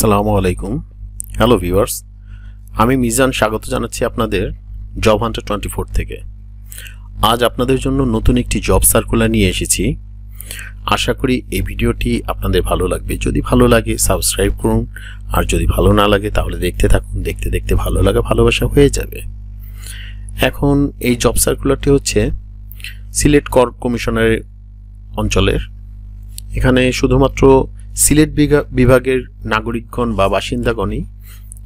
আসসালামু আলাইকুম। Hello viewers, আমি মিজান স্বাগত জানাচ্ছি আপনাদের জব হান্টার 24 থেকে। আজ আপনাদের জন্য নতুন একটি জব সার্কুলার নিয়ে এসেছি। আশা করি এই ভিডিওটি আপনাদের ভালো লাগবে। যদি ভালো লাগে সাবস্ক্রাইব করুন, আর যদি ভালো না লাগে তাহলে দেখতে থাকুন। দেখতে দেখতে ভালো লাগা ভালোবাসা হয়ে যাবে। এখন এই জব সার্কুলারটি হচ্ছে সিলেট কর কমিশনারের অঞ্চলের। এখানে শুধুমাত্র সিলেট বিভাগের নাগরিকগণ বা বাসিন্দাগণই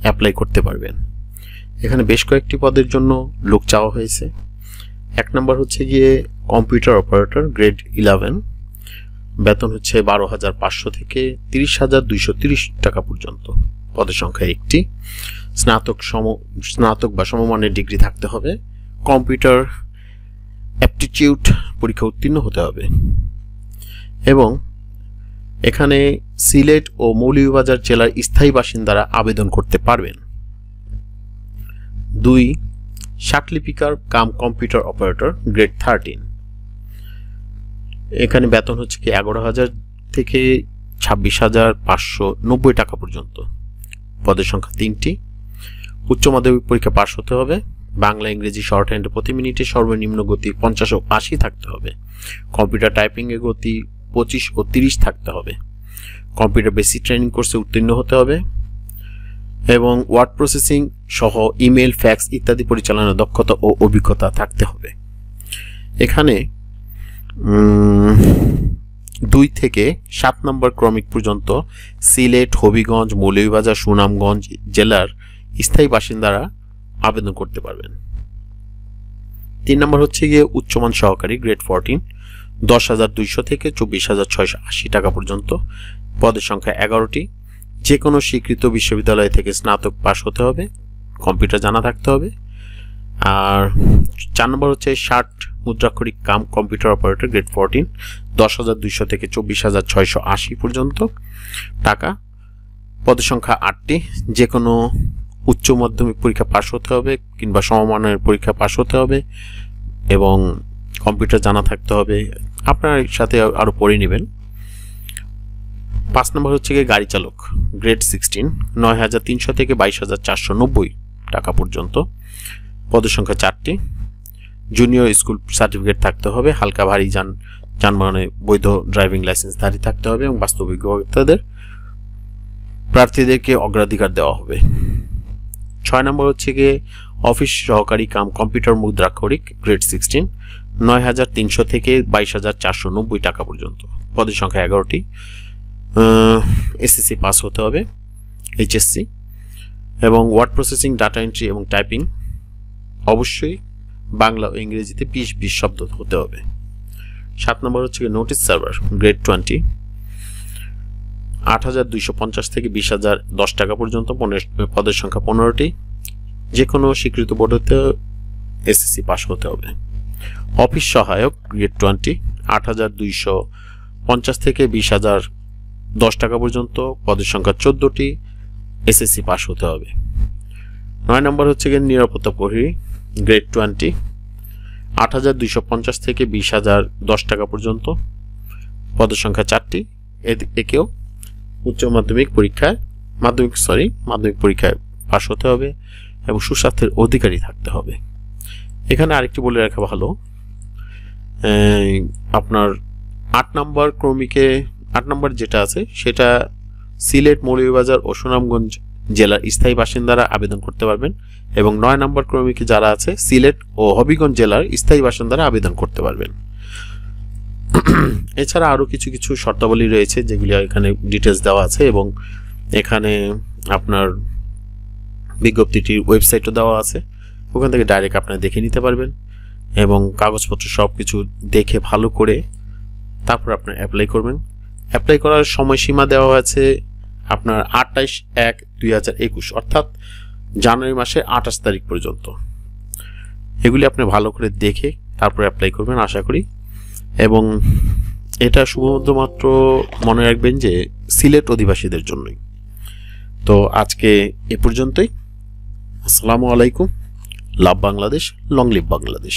অ্যাপ্লাই করতে পারবেন। এখানে বেশ কয়েকটি পদের জন্য লোক চাওয়া হয়েছে। এক নম্বর হচ্ছে গিয়ে কম্পিউটার অপারেটর গ্রেড 11, বেতন হচ্ছে 12,500 থেকে 30,230 টাকা পর্যন্ত। পদের সংখ্যা একটি। স্নাতক বা সমমানের ডিগ্রি থাকতে হবে। কম্পিউটার অ্যাপটিটিউড পরীক্ষা উত্তীর্ণ হতে হবে। এবং এখানে সিলেট ও মৌলভীবাজার জেলার স্থায়ী বাসিন্দারা আবেদন করতে পারবেন। 2. শাকলিপিকার কাম কম্পিউটার অপারেটর গ্রেড 13, এখানে বেতন হচ্ছে কি 11,000 থেকে 26,590 টাকা পর্যন্ত। পদের সংখ্যা 3টি। উচ্চ মাধ্যমিক পরীক্ষা পাশ হতে হবে। বাংলা ইংরেজি শর্ট হ্যান্ডে প্রতি মিনিটে সর্বনিম্ন গতি 50 ও 80 থাকতে হবে। কম্পিউটার টাইপিং এর গতি 25 ও 30 থাকতে হবে। কম্পিউটার বেসিক ট্রেনিং কোর্সে উত্তীর্ণ হতে হবে এবং ওয়ার্ড প্রসেসিং সহ ইমেল, ফ্যাক্স ইত্যাদি পরিচালনার দক্ষতা ও অভিজ্ঞতা থাকতে হবে। এখানে 2 থেকে 7 নম্বর ক্রমিক পর্যন্ত সিলেট, হবিগঞ্জ, মৌলভীবাজার, সুনামগঞ্জ জেলার স্থায়ী বাসিন্দারা আবেদন করতে পারবেন। 3 নম্বর হচ্ছে গিয়ে উচ্চমান সহকারী গ্রেড 14, 10,200 থেকে 24,680 টাকা পর্যন্ত। পদের সংখ্যা 11টি। যে কোনো স্বীকৃত বিশ্ববিদ্যালয় থেকে স্নাতক পাশ হতে হবে। কম্পিউটার জানা থাকতে হবে। আর 4 নম্বর হচ্ছে 60 মুদ্রাক্ষরিক কাম কম্পিউটার অপারেটর গ্রেড 14, 10,200 থেকে 24,680 পর্যন্ত টাকা। পদের সংখ্যা 8টি। যে কোনো উচ্চ মাধ্যমিক পরীক্ষা পাশ হতে হবে কিংবা সমমানের পরীক্ষা পাশ হতে হবে এবং কম্পিউটার জানা থাকতে হবে। আপনার সাথে আরো পড়ে নেবেন। 5 নম্বর হচ্ছে গিয়ে গাড়ি চালক গ্রেড 16, 9,300 থেকে 22,490 টাকা পর্যন্ত। পদের সংখ্যা 4টি। জুনিয়র স্কুল সার্টিফিকেট থাকতে হবে। হালকা ভারী যানবাহনে বৈধ ড্রাইভিং লাইসেন্সধারী থাকতে হবে এবং বাস্তব অভিজ্ঞতাদের প্রার্থীদেরকে অগ্রাধিকার দেওয়া হবে। 6 নম্বর হচ্ছে গিয়ে অফিস সহকারী কাম কম্পিউটার মুদ্রাক্ষরিক গ্রেড 16, 9,300 থেকে 22,490 টাকা পর্যন্ত। পদের সংখ্যা 11টি। এসএসসি পাস হতে হবে, এইচএসসি। এবং ওয়ার্ড প্রসেসিং, ডাটা এন্ট্রি এবং টাইপিং অবশ্যই বাংলা ও ইংরেজিতে 20 শব্দ হতে হবে। 7 নম্বর হচ্ছে নোটিশ সার্ভার গ্রেড 20, 8,250 থেকে 20,010 টাকা পর্যন্ত। পদের সংখ্যা 15টি। যে কোনো স্বীকৃত বোর্ড হতে এসএসসি পাস হতে হবে। অফিস সহায়ক গ্রেড 20, 8,250 থেকে 20,010 টাকা পর্যন্ত। পদের সংখ্যা 14টি। এসএসসি পাস হতে হবে। 9 নম্বর হচ্ছে গিয়ে নিরাপত্তা প্রহরী গ্রেড 20, 8,250 থেকে 20,010 টাকা পর্যন্ত। পদের সংখ্যা 4টি। একেও উচ্চ মাধ্যমিক পরীক্ষায় মাধ্যমিক পাস হতে হবে এবং সুস্বাস্থ্যের অধিকারী থাকতে হবে। এখানে আরেকটি বলে রাখা ভালো, আপনার 8 নম্বর ক্রমিকে 8 নম্বর যেটা আছে সেটা সিলেট, মৌলভীবাজার ও সুনামগঞ্জ জেলার স্থায়ী বাসিন্দারা আবেদন করতে পারবেন এবং 9 নম্বর ক্রমিকে যারা আছে সিলেট ও হবিগঞ্জ জেলার স্থায়ী বাসিন্দারা আবেদন করতে পারবেন। এছাড়া আরো কিছু কিছু শর্তাবলী রয়েছে যেগুলি এখানে ডিটেলস দেওয়া আছে এবং এখানে আপনার বিজ্ঞপ্তিটির ওয়েবসাইটও দেওয়া আছে। ওখান থেকে ডাইরেক্ট আপনারা দেখে নিতে পারবেন এবং কাগজপত্র সবকিছু দেখে ভালো করে তারপর আপনার অ্যাপ্লাই করবেন। অ্যাপ্লাই করার সময়সীমা দেওয়া আছে আপনার 28/1/2021 অর্থাৎ জানুয়ারি মাসের 28 তারিখ পর্যন্ত। এগুলি আপনি ভালো করে দেখে তারপর অ্যাপ্লাই করবেন আশা করি। এবং এটা শুধুমাত্র মনে রাখবেন যে সিলেট অধিবাসীদের জন্যই। তো আজকে এ পর্যন্তই। আসসালামু আলাইকুম। লাভ বাংলাদেশ, লং লিভ বাংলাদেশ।